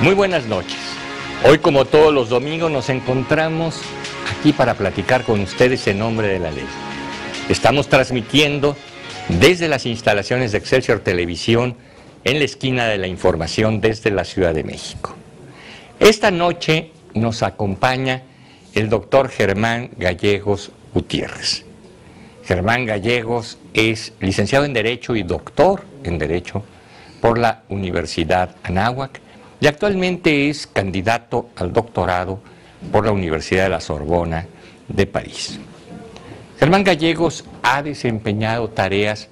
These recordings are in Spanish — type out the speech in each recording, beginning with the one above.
Muy buenas noches. Hoy, como todos los domingos, nos encontramos aquí para platicar con ustedes en nombre de la ley. Estamos transmitiendo desde las instalaciones de Excelsior Televisión en la esquina de la información desde la Ciudad de México. Esta noche nos acompaña el doctor Germán Gallegos Gutiérrez. Germán Gallegos es licenciado en Derecho y doctor en Derecho por la Universidad Anáhuac y actualmente es candidato al doctorado por la Universidad de la Sorbona de París. Germán Gallegos ha desempeñado tareas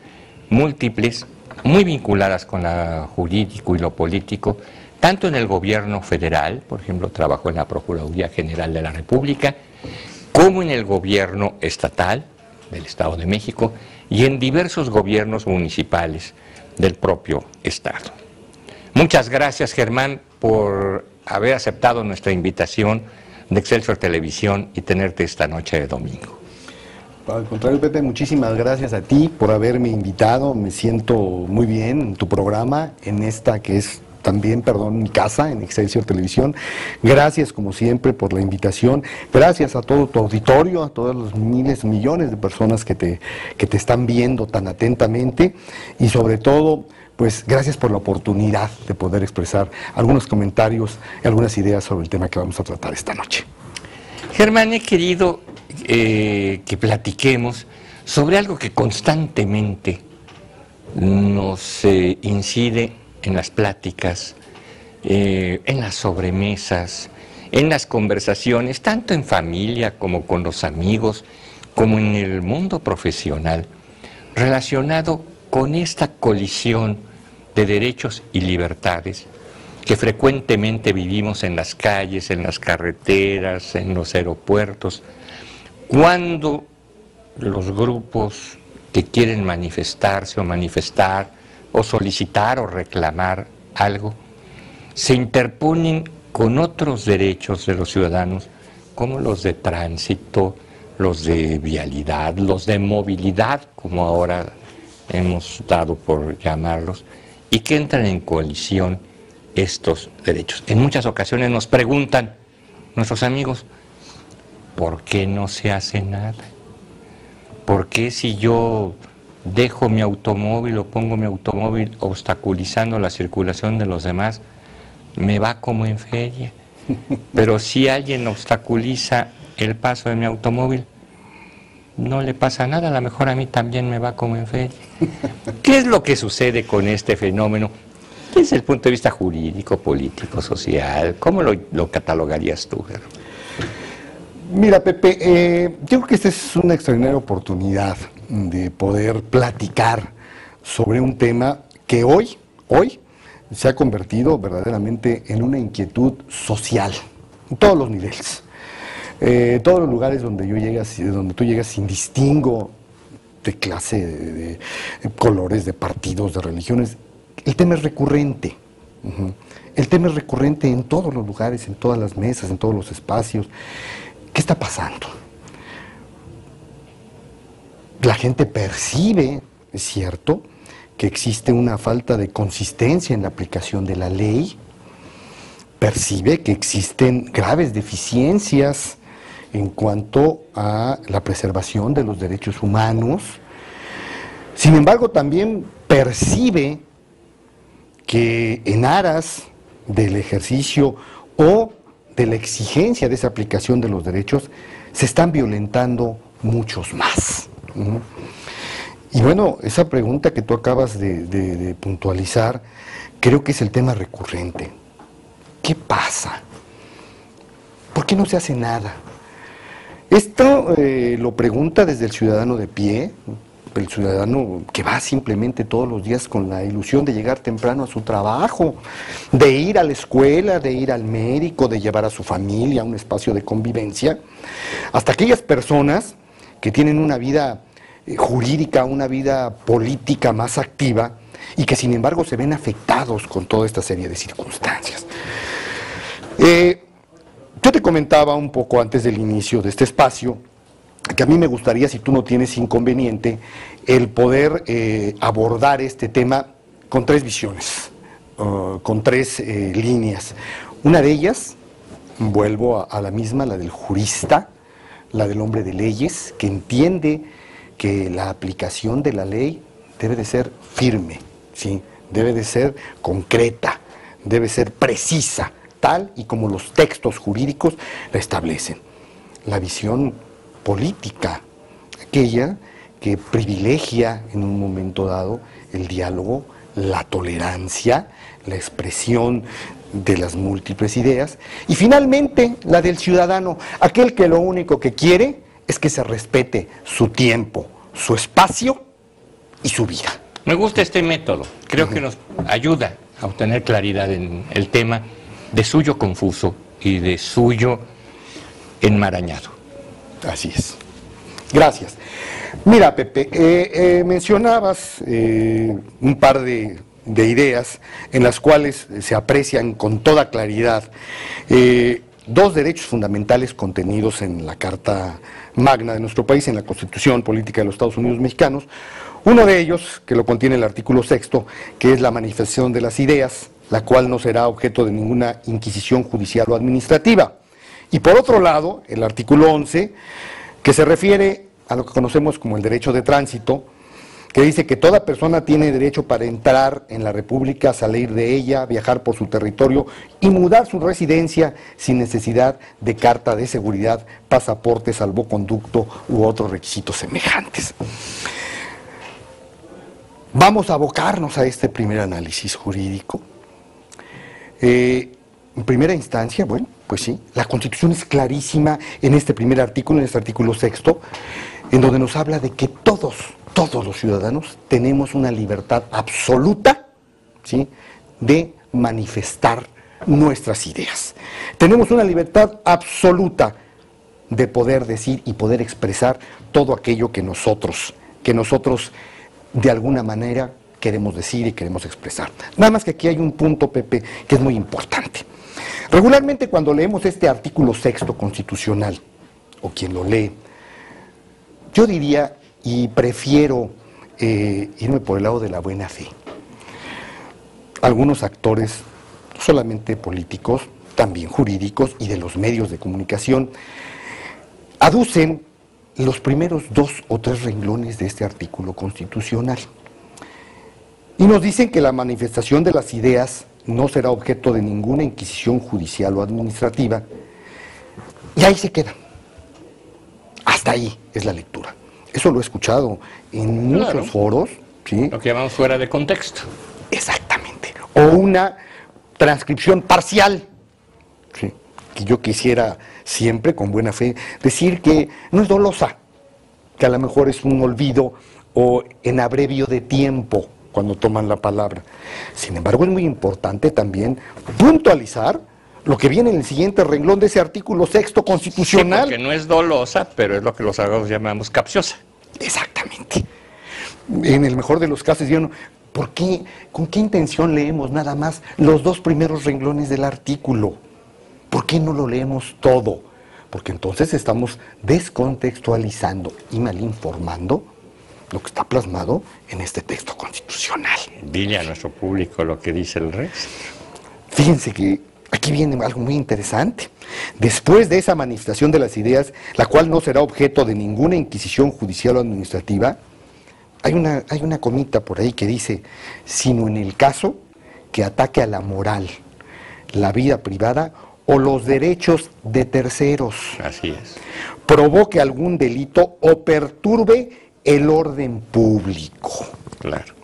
múltiples, muy vinculadas con lo jurídico y lo político, tanto en el gobierno federal, por ejemplo, trabajó en la Procuraduría General de la República, como en el gobierno estatal del Estado de México y en diversos gobiernos municipales del propio Estado. Muchas gracias, Germán, por haber aceptado nuestra invitación de Excelsior Televisión y tenerte esta noche de domingo. Al contrario, Pepe, muchísimas gracias a ti por haberme invitado. Me siento muy bien en tu programa, en esta que es también, mi casa, en Excelsior Televisión. Gracias, como siempre, por la invitación. Gracias a todo tu auditorio, a todos los miles, millones de personas que te están viendo tan atentamente. Y sobre todo, pues gracias por la oportunidad de poder expresar algunos comentarios y algunas ideas sobre el tema que vamos a tratar esta noche. Germán, he querido que platiquemos sobre algo que constantemente nos incide en las pláticas, en las sobremesas, en las conversaciones, tanto en familia como con los amigos, como en el mundo profesional, relacionado con esta colisión de derechos y libertades que frecuentemente vivimos en las calles, en las carreteras, en los aeropuertos, cuando los grupos que quieren manifestarse o manifestar o solicitar o reclamar algo, se interponen con otros derechos de los ciudadanos, como los de tránsito, los de vialidad, los de movilidad, como ahora hemos dado por llamarlos, y que entran en colisión estos derechos. En muchas ocasiones nos preguntan nuestros amigos, ¿por qué no se hace nada? ¿Por qué si yo dejo mi automóvil o pongo mi automóvil obstaculizando la circulación de los demás, me va como en feria? Pero si alguien obstaculiza el paso de mi automóvil, no le pasa nada, a lo mejor a mí también me va como en feria. ¿Qué es lo que sucede con este fenómeno? Desde el punto de vista jurídico, político, social, ¿cómo lo catalogarías tú, Germán? Mira, Pepe, yo creo que esta es una extraordinaria oportunidad de poder platicar sobre un tema que hoy se ha convertido verdaderamente en una inquietud social, en todos los niveles. Todos los lugares donde tú llegas sin distingo de clase, de colores, de partidos, de religiones, el tema es recurrente. El tema es recurrente en todos los lugares, en todas las mesas, en todos los espacios. ¿Qué está pasando? La gente percibe, es cierto, que existe una falta de consistencia en la aplicación de la ley, percibe que existen graves deficiencias en cuanto a la preservación de los derechos humanos. Sin embargo, también percibe que en aras del ejercicio o de la exigencia de esa aplicación de los derechos, se están violentando muchos más. Y bueno, esa pregunta que tú acabas de puntualizar, creo que es el tema recurrente. ¿Qué pasa? ¿Por qué no se hace nada? Esto lo pregunta desde el ciudadano de pie, el ciudadano que va simplemente todos los días con la ilusión de llegar temprano a su trabajo, de ir a la escuela, de ir al médico, de llevar a su familia a un espacio de convivencia, hasta aquellas personas que tienen una vida jurídica, una vida política más activa y que sin embargo se ven afectados con toda esta serie de circunstancias. Yo te comentaba un poco antes del inicio de este espacio que a mí me gustaría, si tú no tienes inconveniente, el poder abordar este tema con tres visiones. con tres líneas. Una de ellas, vuelvo a la misma, la del jurista, la del hombre de leyes, que entiende que la aplicación de la ley debe de ser firme, ¿sí? Debe de ser concreta, debe ser precisa, tal y como los textos jurídicos la establecen. La visión política, aquella que privilegia en un momento dado el diálogo, la tolerancia, la expresión de las múltiples ideas, y finalmente la del ciudadano, aquel que lo único que quiere es que se respete su tiempo, su espacio y su vida. Me gusta este método, creo que nos ayuda a obtener claridad en el tema de suyo confuso y de suyo enmarañado. Así es. Gracias. Mira, Pepe, mencionabas un par de ideas en las cuales se aprecian con toda claridad dos derechos fundamentales contenidos en la Carta Magna de nuestro país, en la Constitución Política de los Estados Unidos Mexicanos. Uno de ellos, que lo contiene el artículo 6º, que es la manifestación de las ideas, la cual no será objeto de ninguna inquisición judicial o administrativa. Y por otro lado, el artículo 11, que se refiere a lo que conocemos como el derecho de tránsito, que dice que toda persona tiene derecho para entrar en la República, salir de ella, viajar por su territorio y mudar su residencia sin necesidad de carta de seguridad, pasaporte, salvoconducto u otros requisitos semejantes. Vamos a abocarnos a este primer análisis jurídico. En primera instancia, bueno, pues sí, la Constitución es clarísima en este primer artículo, en este artículo 6º, en donde nos habla de que todos los ciudadanos tenemos una libertad absoluta, ¿sí?, de manifestar nuestras ideas. Tenemos una libertad absoluta de poder decir y poder expresar todo aquello que nosotros de alguna manera queremos decir y queremos expresar. Nada más que aquí hay un punto, Pepe, que es muy importante. Regularmente cuando leemos este artículo 6º constitucional, o quien lo lee, yo diría, y prefiero irme por el lado de la buena fe. Algunos actores, no solamente políticos, también jurídicos y de los medios de comunicación, aducen los primeros 2 o 3 renglones de este artículo constitucional. Y nos dicen que la manifestación de las ideas no será objeto de ninguna inquisición judicial o administrativa. Y ahí se queda. Hasta ahí es la lectura. Eso lo he escuchado en muchos foros, ¿sí? Lo que llamamos fuera de contexto. Exactamente. O una transcripción parcial, ¿sí?, que yo quisiera siempre, con buena fe, decir que no es dolosa, que a lo mejor es un olvido o en abrevio de tiempo cuando toman la palabra. Sin embargo, es muy importante también puntualizar lo que viene en el siguiente renglón de ese artículo 6º constitucional. Sí, porque no es dolosa, pero es lo que los abogados llamamos capciosa. Exactamente. En el mejor de los casos, ¿por qué, con qué intención leemos nada más los 2 primeros renglones del artículo? ¿Por qué no lo leemos todo? Porque entonces estamos descontextualizando y malinformando lo que está plasmado en este texto constitucional. Dile a nuestro público lo que dice el resto. Fíjense que aquí viene algo muy interesante. Después de esa manifestación de las ideas, la cual no será objeto de ninguna inquisición judicial o administrativa, hay una comita por ahí que dice, sino en el caso que ataque a la moral, la vida privada o los derechos de terceros. Así es. Provoque algún delito o perturbe el orden público. Claro.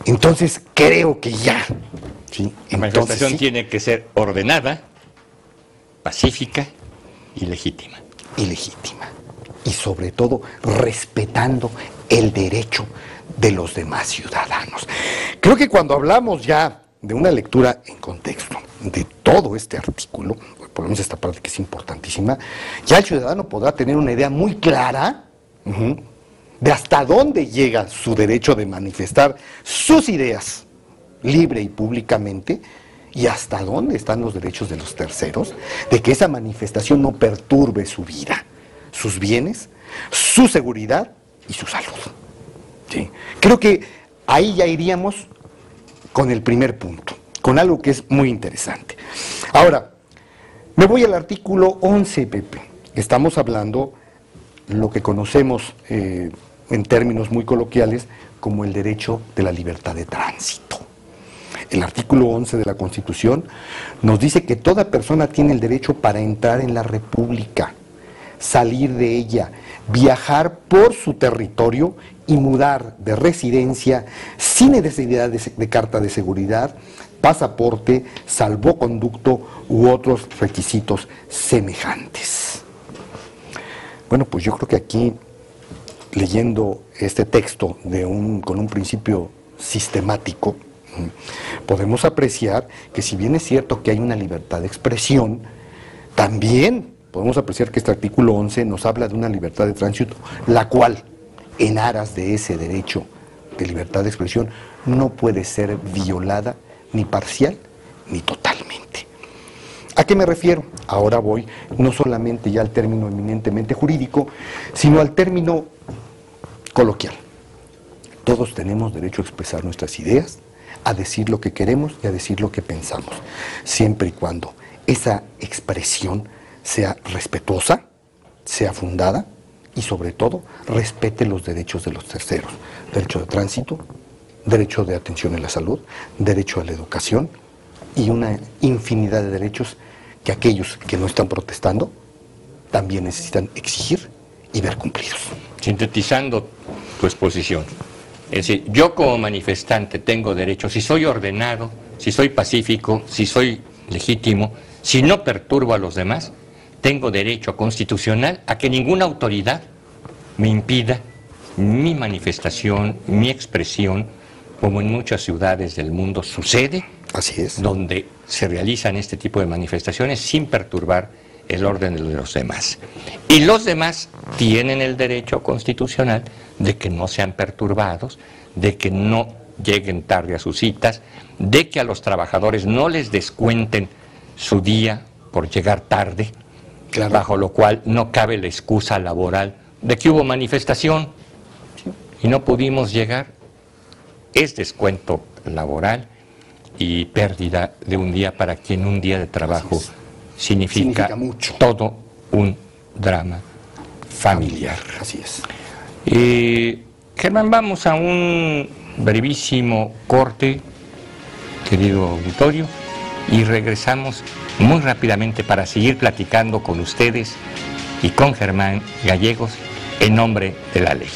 Entonces, creo que ya. ¿Sí? La manifestación tiene que ser ordenada, pacífica y legítima. Y legítima. Y sobre todo, respetando el derecho de los demás ciudadanos. Creo que cuando hablamos ya de una lectura en contexto de todo este artículo, por lo menos esta parte que es importantísima, ya el ciudadano podrá tener una idea muy clara de hasta dónde llega su derecho de manifestar sus ideas libre y públicamente, y hasta dónde están los derechos de los terceros, de que esa manifestación no perturbe su vida, sus bienes, su seguridad y su salud. ¿Sí? Creo que ahí ya iríamos con el primer punto, con algo que es muy interesante. Ahora, me voy al artículo 11, Pepe. Estamos hablando lo que conocemos en términos muy coloquiales como el derecho de la libertad de tránsito. El artículo 11 de la Constitución nos dice que toda persona tiene el derecho para entrar en la República, salir de ella, viajar por su territorio y mudar de residencia sin necesidad de carta de seguridad, pasaporte, salvoconducto u otros requisitos semejantes. Bueno, pues yo creo que aquí, leyendo este texto con un principio sistemático, podemos apreciar que si bien es cierto que hay una libertad de expresión, también podemos apreciar que este artículo 11 nos habla de una libertad de tránsito, la cual, en aras de ese derecho de libertad de expresión, no puede ser violada ni parcial ni totalmente. ¿A qué me refiero? Ahora voy no solamente ya al término eminentemente jurídico, sino al término coloquial. Todos tenemos derecho a expresar nuestras ideas, a decir lo que queremos y a decir lo que pensamos, siempre y cuando esa expresión sea respetuosa, sea fundada y sobre todo respete los derechos de los terceros, derecho de tránsito, derecho de atención en la salud, derecho a la educación y una infinidad de derechos que aquellos que no están protestando también necesitan exigir y ver cumplidos. Sintetizando tu exposición, es decir, yo como manifestante tengo derecho, si soy ordenado, si soy pacífico, si soy legítimo, si no perturbo a los demás, tengo derecho constitucional a que ninguna autoridad me impida mi manifestación, mi expresión, como en muchas ciudades del mundo sucede. Así es. Donde se realizan este tipo de manifestaciones sin perturbar el orden de los demás. Y los demás tienen el derecho constitucional de que no sean perturbados, de que no lleguen tarde a sus citas, de que a los trabajadores no les descuenten su día por llegar tarde, claro, bajo lo cual no cabe la excusa laboral de que hubo manifestación y no pudimos llegar. Es descuento laboral y pérdida de un día para quien un día de trabajo significa mucho. Todo un drama familiar. Así es. Germán, vamos a un brevísimo corte, querido auditorio, y regresamos muy rápidamente para seguir platicando con ustedes y con Germán Gallegos en nombre de la ley.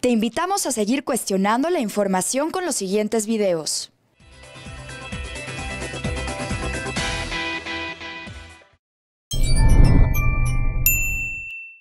Te invitamos a seguir cuestionando la información con los siguientes videos.